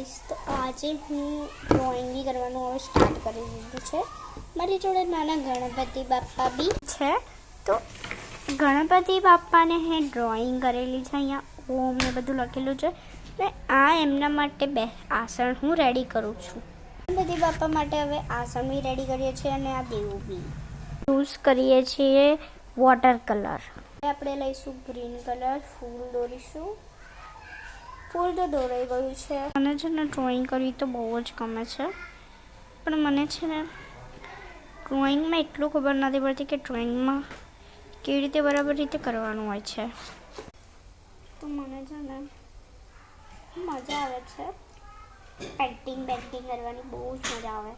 Guys, તો આજે હું ડ્રોઈંગ બી કરવાનું હવે સ્ટાર્ટ કરી દીધું છે. મારી જોડે નાના ગણપતિ બાપ્પા બી છે. તો ગણપતિ બાપ્પાને હે ડ્રોઈંગ કરેલી છે. અહીંયા ઓમ ને બધું લખેલું છે ને આ એમના માટે બે આસન હું રેડી કરું છું. ગણપતિ બાપ્પા માટે હવે આસન બી રેડી કરીએ છીએ અને આ દેવું બી યુઝ કરીએ છીએ. વોટર કલર આપણે લઈશું, ગ્રીન કલર ફૂલ દોરીશું. ફૂલ તો દોરાઈ ગયું છે. મને છે ને ડ્રોઈંગ કરવી તો બહુ જ ગમે છે, પણ મને છે ને ડ્રોઈંગમાં એટલું ખબર નથી પડતી કે ડ્રોઈંગમાં કેવી રીતે બરાબર રીતે કરવાનું હોય છે. તો મને છે ને મજા આવે છે પેઇન્ટિંગ કરવાની, બહુ જ મજા આવે.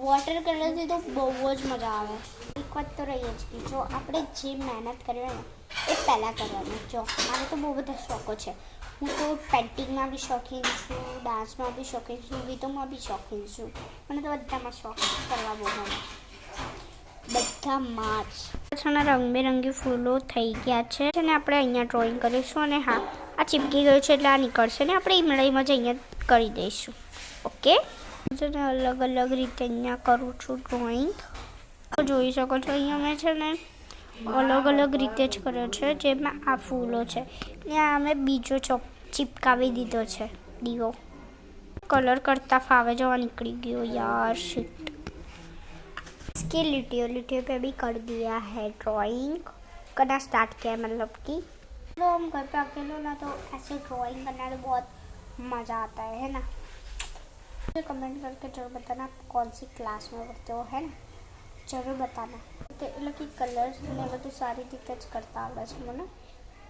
વોટર કલરથી તો બહુ જ મજા આવે. એક વાત તો રહી જ કે જો આપણે જે મહેનત કરવી ને એ પહેલાં કરવાની. જો મારે તો બહુ બધા શોખો છે. હું તો પેઇન્ટિંગમાં બી શોખીન છું, ડાન્સમાં બી શોખીન છું, ગીતોમાં બી શોખીન છું. મને તો બધામાં શોખ કરવા બહુ ગમે, બધામાં જ. છે ને રંગબેરંગી ફૂલો થઈ ગયા છે અને આપણે અહીંયા ડ્રોઈંગ કરીશું. અને હા, આ ચીપકી ગયું છે એટલે આ નીકળશે ને આપણે ઈમળીમાં જ અહીંયા કરી દઈશું. ઓકે, છે ને અલગ અલગ રીતે અહીંયા કરું છું ડ્રોઈંગ. જોઈ શકો છો અહીંયા મેં છે ને અલગ અલગ રીતે જ કર્યો છે. જેમાં આ ફૂલો છે ને આ મેં બીજો ચીપકાવી દીધો છે દીવો. કલર કરતા ફાવે જવા નીકળી ગયો યાર, शिट. इसकी लिटियों पे भी कर दिया है ड्राइंग करना स्टार्ट किया है. मतलब कि तो हम घर पे अकेले ना तो ऐसे ड्राइंग करना तो बहुत मज़ा आता है ना. मुझे कमेंट करके जरूर बताना आप कौन सी क्लास में पढ़ते हो, है ना, જરૂર बताना. તો એટલે કે કલર્સ ને બધું સારી રીતે જ કરતા આવડે છે મને.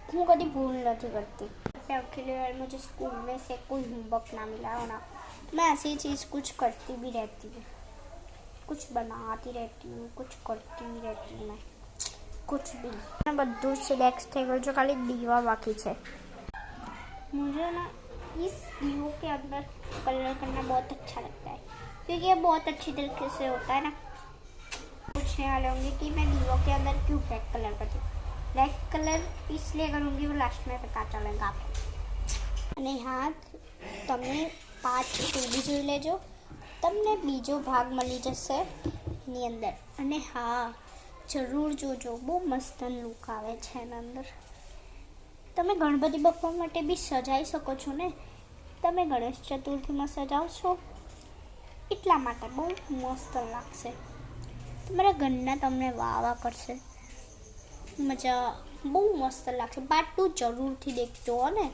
હું કદી ભૂલ નથી કરતી. अकेले बार मुझे स्कूल में से कोई होमवर्क ना मिला हो ना, मैं ऐसी चीज़ कुछ करती भी रहती हूँ, कुछ बनाती रहती हूँ, कुछ करती भी रहती हूँ मैं, कुछ भी. બધું સિલેક્ટ થઈ ગયું છે, ખાલી દીવા બાકી છે. मुझे ना इस दीवों के अंदर कलर करना बहुत अच्छा लगता है क्योंकि ये बहुत अच्छी तरीके से होता है ना. पूछने वाले होंगे कि मैं दीवों के अंदर क्यों ब्लैक कलर करती हूँ. ब्लैक कलर इसलिए करूँगी वो लास्ट में पता चलेगा आपको. અને હા, તમે પાર્ટ 2 બી જોઈ લેજો, તમને બીજો ભાગ મળી જશે એની અંદર. અને હા, જરૂર જોજો, બહુ મસ્ત લુક આવે છે એના અંદર. તમે ગણપતિ બાપ્પા માટે બી સજાઈ શકો છો ને. તમે ગણેશ ચતુર્થીમાં સજાવશો એટલા માટે બહુ મસ્ત લાગશે. તમારા ઘરના તમને વાહ કરશે, મજા બહુ મસ્ત લાગશે. પાર્ટ 2 જરૂરથી દેખજો ને.